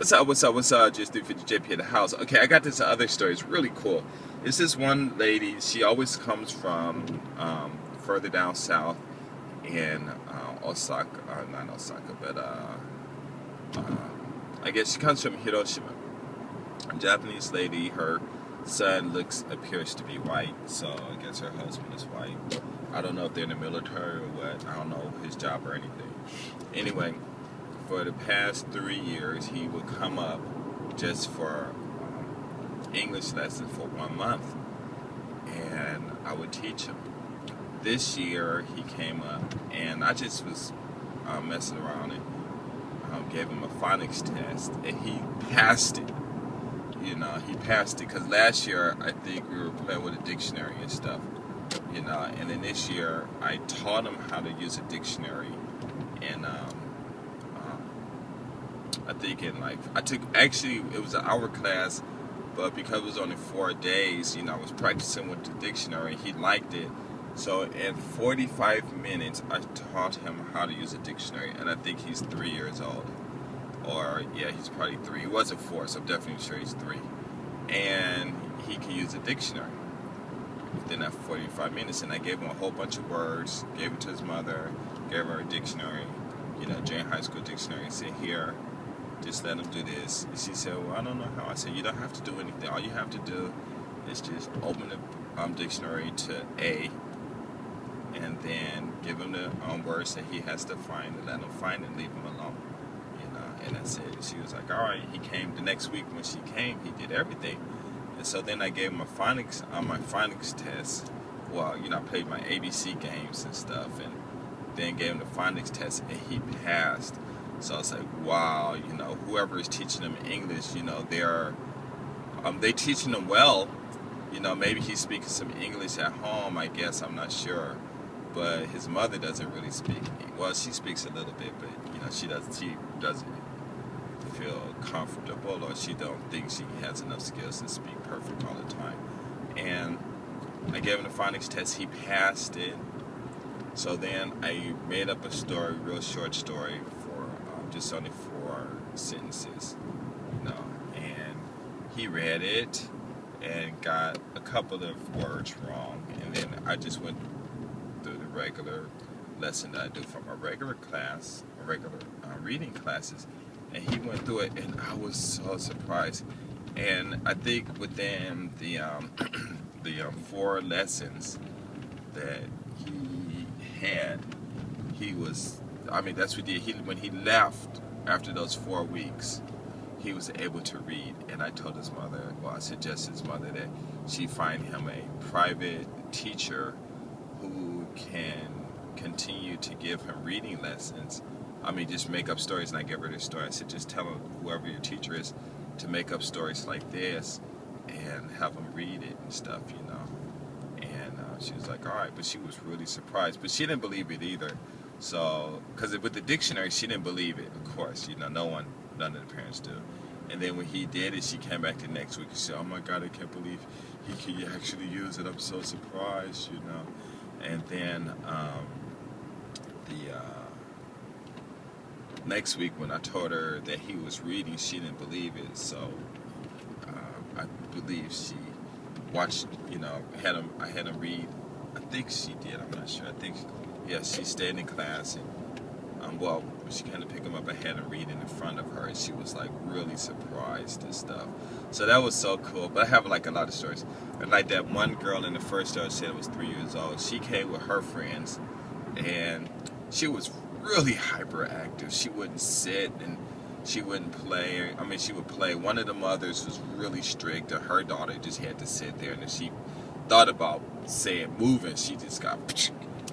What's up, what's up, what's up? Just 350 JP at the house. Okay, I got this other story. It's really cool. It's this one lady. She always comes from further down south in Osaka. Not Osaka, but uh, I guess she comes from Hiroshima. A Japanese lady. Her son appears to be white, so I guess her husband is white. I don't know if they're in the military or what. I don't know his job or anything. Anyway, for the past 3 years, he would come up just for English lessons for 1 month, and I would teach him. This year, he came up, and I just was messing around and gave him a phonics test, and he passed it. He passed it because last year I think we were playing with a dictionary and stuff. And then this year I taught him how to use a dictionary, and I think it was an hour class, but because it was only 4 days, I was practicing with the dictionary. He liked it, so in 45 minutes I taught him how to use a dictionary, and I think he's 3 years old. Or, yeah, he's probably 3. He wasn't 4, so I'm definitely sure he's 3. And he can use a dictionary within that 45 minutes. And I gave him a whole bunch of words, gave it to his mother, gave her a dictionary, junior high school dictionary, and said, here, just let him do this. And she said, well, I don't know how. I said, you don't have to do anything. All you have to do is just open the dictionary to A, and then give him the words that he has to find, and let him find it and leave him alone. And that's it. She was like, all right. He came the next week. When she came, he did everything. And so then I gave him my phonics test. Well, I played my ABC games and stuff, and then gave him the phonics test, and he passed. So I was like, wow, whoever is teaching him English, they teaching him well. Maybe he's speaking some English at home, I guess, I'm not sure. But his mother doesn't really speak. Well, she speaks a little bit, but she doesn't feel comfortable, or she don't think she has enough skills to speak perfect all the time. And I gave him the phonics test. He passed it. So then I made up a story, real short story, for just only 4 sentences, and he read it and got a couple of words wrong, and then I just went through the regular lesson that I do from a regular class, reading classes, and he went through it, and I was so surprised. And I think within the 4 lessons that he had, that's what he did. When he left after those 4 weeks, he was able to read. And I told his mother, I suggested his mother that she find him a private teacher who can continue to give him reading lessons. Just make up stories. And I gave her this story. I said, just tell him, whoever your teacher is, to make up stories like this and have him read it and stuff, And she was like, all right. But she was really surprised. But she didn't believe it either. So, because with the dictionary, she didn't believe it, of course. None of the parents do. And then when he did it, she came back the next week and said, oh my God, I can't believe he can actually use it. I'm so surprised, And then next week when I told her that he was reading, she didn't believe it. So I believe she watched, I had him read. I think she did. I'm not sure. She stayed in class, and she kind of picked him up. I had him read in front of her, and she was like really surprised and stuff. So that was so cool. But I have like a lot of stories. And like that one girl in the first story said was 3 years old. She came with her friends, and she was really hyperactive. She wouldn't sit, and she wouldn't play. She would play. One of the mothers was really strict, and her daughter just had to sit there. And if she thought about moving, she just got,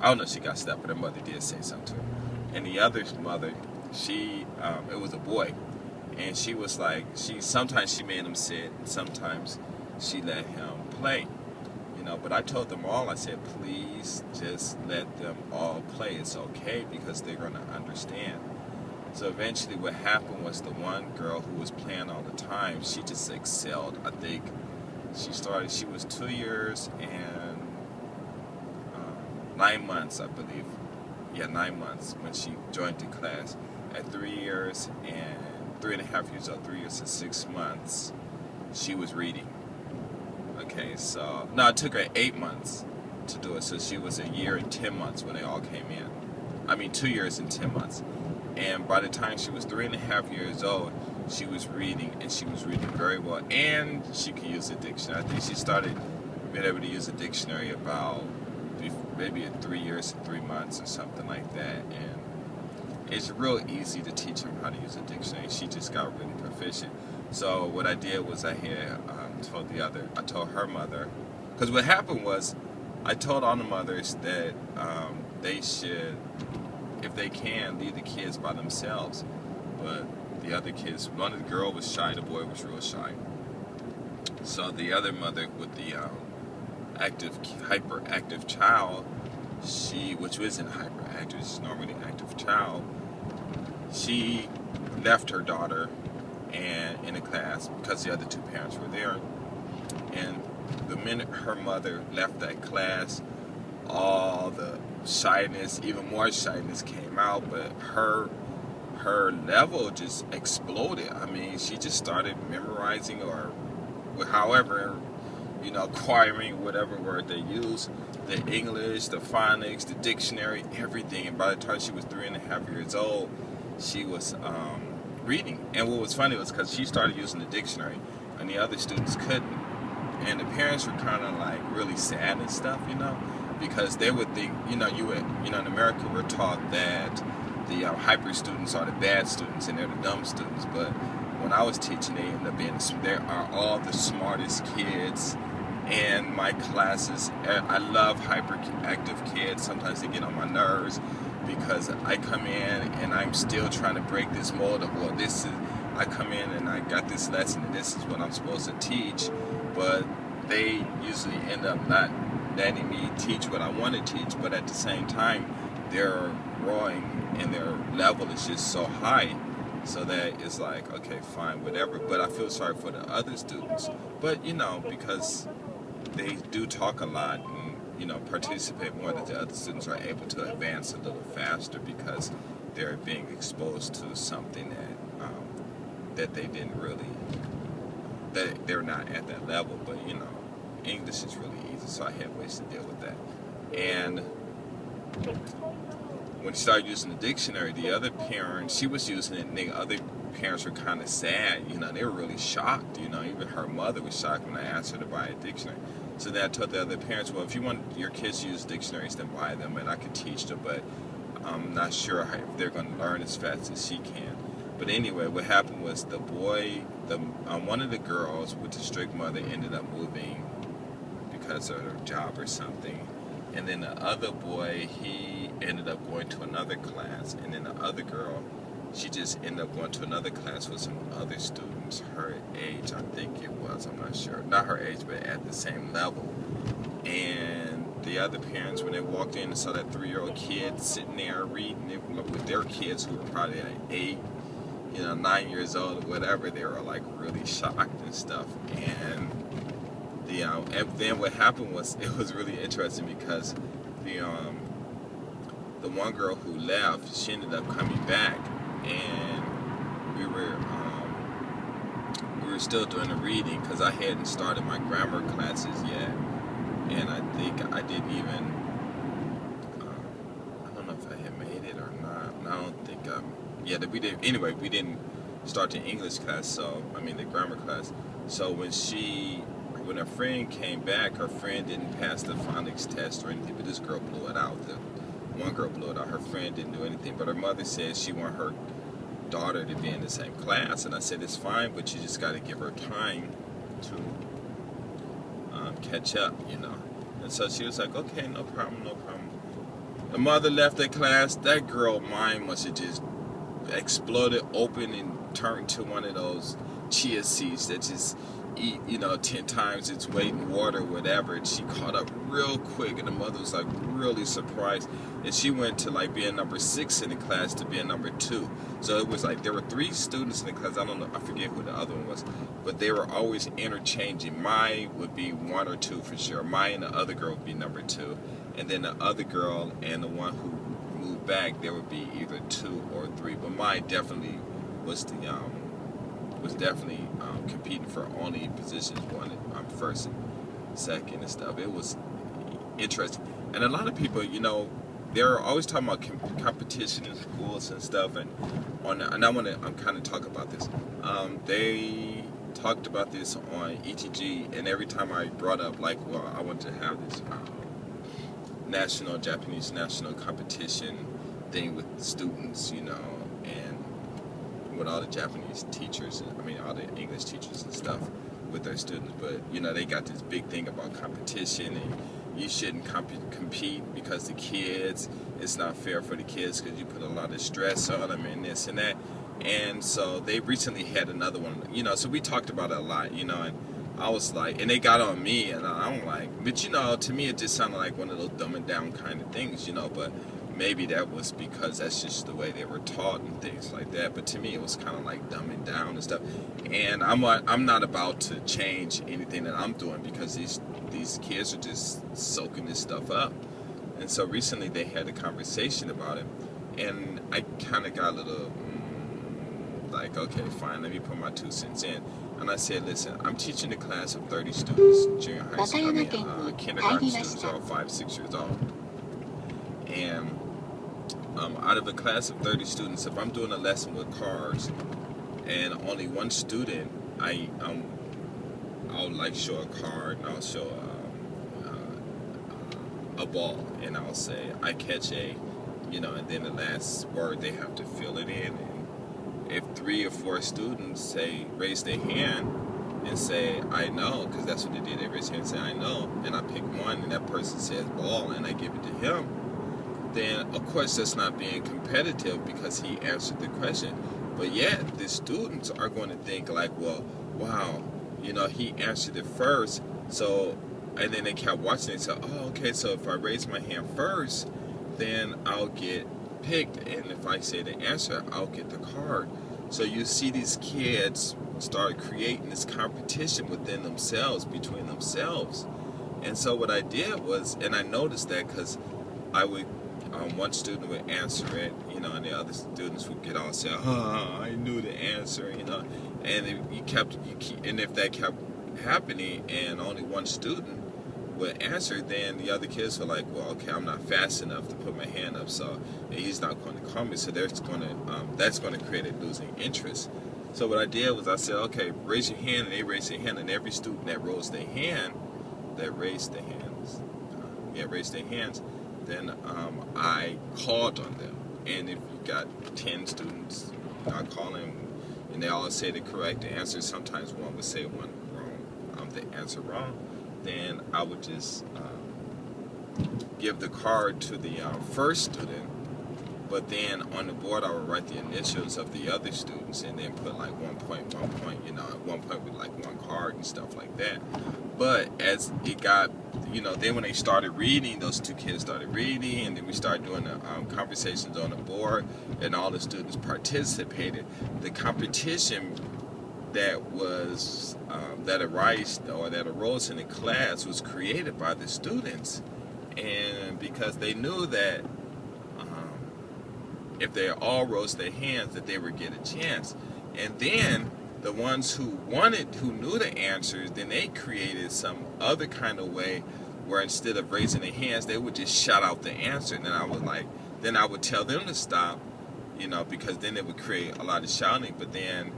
I don't know if she got stuck, but her mother did say something to her. And the other mother, it was a boy, and she was like, sometimes she made him sit, and sometimes she let him play. But I told them all, I said, please just let them all play. It's okay, because they're going to understand. So eventually what happened was the one girl who was playing all the time, she just excelled. I think she was 2 years and 9 months, I believe. 9 months when she joined the class. At 3 years and 3.5 years old, 3 years and 6 months, she was reading. Okay, so no, it took her 8 months to do it. So she was 1 year and 10 months when they all came in. I mean, 2 years and 10 months. And by the time she was 3.5 years old, she was reading, and she was reading very well. And she could use a dictionary. I think she started being able to use a dictionary about maybe 3 years and 3 months or something like that. And it's real easy to teach them how to use a dictionary. She just got really proficient. So what I did was I had told her mother, because what happened was I told all the mothers that they should, if they can, leave the kids by themselves. But the other kids, one of the girl was shy, the boy was real shy. So the other mother with the hyperactive child, which isn't hyperactive, it's normally an active child, she left her daughter and in a class because the other two parents were there. And the minute her mother left that class, all the shyness, even more shyness came out, but her level just exploded. I mean, she just started memorizing, or however, acquiring whatever word they use, the English, the phonics, the dictionary, everything. And by the time she was 3.5 years old, she was reading. And what was funny was because she started using the dictionary and the other students couldn't. And the parents were kind of like really sad and stuff, because they would think, in America we're taught that the hyper students are the bad students and they're the dumb students. But when I was teaching, they ended up being, there are all the smartest kids in my classes. I love hyperactive kids. Sometimes they get on my nerves because I come in and I'm still trying to break this mold of, I come in and I got this lesson and this is what I'm supposed to teach, but they usually end up not letting me teach what I want to teach, but at the same time, they're growing and their level is just so high, so that it's like, okay, fine, whatever. But I feel sorry for the other students. But, because they do talk a lot and, participate more, that the other students are able to advance a little faster because they're being exposed to something that they didn't really, that they're not at that level. But, English is really easy, so I had ways to deal with that. And when she started using the dictionary, the other parents, she was using it, and the other parents were kind of sad. They were really shocked. Even her mother was shocked when I asked her to buy a dictionary. So then I told the other parents, well, if you want your kids to use dictionaries, then buy them, and I could teach them, but I'm not sure if they're going to learn as fast as she can. But anyway, what happened was the boy, one of the girls with the strict mother ended up moving because of her job or something. And then the other boy, he ended up going to another class. And then the other girl, she just ended up going to another class with some other students her age, I think it was. I'm not sure. Not her age, but at the same level. And the other parents, when they walked in and saw that 3-year-old kid sitting there reading it with their kids who were probably like 8, 9 years old or whatever, they were like really shocked and stuff. And then what happened was, it was really interesting because the one girl who left, she ended up coming back, and we were still doing the reading because I hadn't started my grammar classes yet, and I think I didn't even, I don't know if I had made it or not. I don't think we didn't. Anyway, we didn't start the English class, the grammar class. So when her friend came back, her friend didn't pass the phonics test or anything, but this girl blew it out. One girl blew it out. Her friend didn't do anything, but her mother said she wanted her daughter to be in the same class. And I said, it's fine, but you just got to give her time to catch up, And so she was like, okay, no problem. The mother left the class. That girl's mind must have just exploded open and turned to one of those chia seeds that just eat, 10 times its weight in water, whatever. And she caught up real quick, and the mother was like really surprised. And she went to like being number 6 in the class to being number 2. So it was like there were 3 students in the class. I don't know, I forget who the other one was, but they were always interchanging. Mine would be 1 or 2 for sure. Mine and the other girl would be number 2, and then the other girl and the one who moved back, there would be either 2 or 3. But mine definitely was the definitely competing for only positions one, first and second and stuff. It was interesting, and a lot of people, they're always talking about competition in schools and stuff, and I want to kind of talk about this. They talked about this on ETG, and every time I brought up I want to have this Japanese national competition thing with students, and with all the Japanese teachers, all the English teachers and stuff with their students, but they got this big thing about competition, and you shouldn't compete because it's not fair for the kids because you put a lot of stress on them and this and that. And so they recently had another one, so we talked about it a lot, and I was like, and they got on me, and I'm like, but to me it just sounded like one of those dumbing down kind of things, but maybe that was because that's just the way they were taught and things like that. But to me it was kind of like dumbing down and stuff. And I'm not about to change anything that I'm doing because these kids are just soaking this stuff up. And so recently they had a conversation about it, and I kind of got a little like, okay, fine, let me put my 2 cents in. And I said, listen, I'm teaching a class of 30 students, junior high school, kindergarten students, all 5, 6 years old. And out of a class of 30 students, if I'm doing a lesson with cards and only one student, I'll like show a card, and I'll show a ball, and I'll say I catch a, and then the last word they have to fill it in. And if 3 or 4 students raise their hand and say I know, because that's what they did, they raised their hand and say I know, and I pick one and that person says ball and I give it to him, then of course that's not being competitive because he answered the question. But yet the students are going to think like, well, wow, he answered it first, so, and then they kept watching and said, oh, okay, so if I raise my hand first, then I'll get picked, and if I say the answer, I'll get the card. So you see these kids start creating this competition within themselves, between themselves. And so what I did was, and I noticed that because I would, one student would answer it, and the other students would get all say, I knew the answer, and if that kept happening and only one student would answer, then the other kids were like, well, okay, I'm not fast enough to put my hand up, so he's not going to call me, so that's going to create a losing interest. So what I did was I said, okay, raise your hand, and they raised their hand, and every student that raised their hands, then I called on them. And if you got 10 students, I call them, and they all say the correct answer. Sometimes one would say one wrong, the answer wrong. Then I would just give the card to the first student, but then on the board I would write the initials of the other students and then put like 1 point, at one point with like 1 card and stuff like that. But as it got, then when they started reading, those 2 kids started reading, and then we started doing the conversations on the board, and all the students participated. The competition that was that arose in the class was created by the students, and because they knew that if they all rose their hands that they would get a chance. And then the ones who knew the answers, then they created some other kind of way where instead of raising their hands, they would just shout out the answer. And then I would tell them to stop, because then it would create a lot of shouting. But then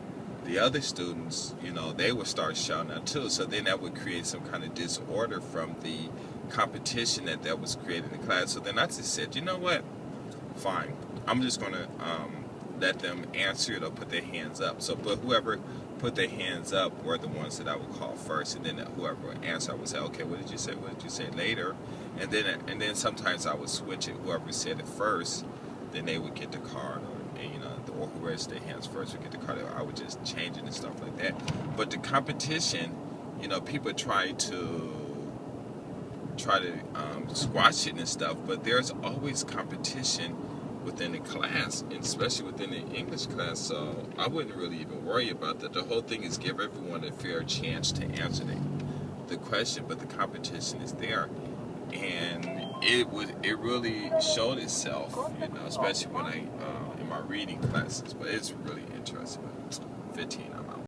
the other students, they would start shouting out too. So then that would create some kind of disorder from the competition that was created in the class. So then I just said, you know what? Fine. I'm just going to let them answer it or put their hands up. So, but whoever put their hands up were the ones that I would call first, and then whoever would answer, I would say, okay, what did you say? What did you say later? And then sometimes I would switch it. Whoever said it first, then they would get the card, or who raised their hands first would get the card. I would just change it and stuff like that. But the competition, people try to squash it and stuff, but there's always competition within the class, and especially within the English class, so I wouldn't really even worry about that. The whole thing is give everyone a fair chance to answer the question, but the competition is there, and it really showed itself, especially when I in my reading classes. But it's really interesting. 15.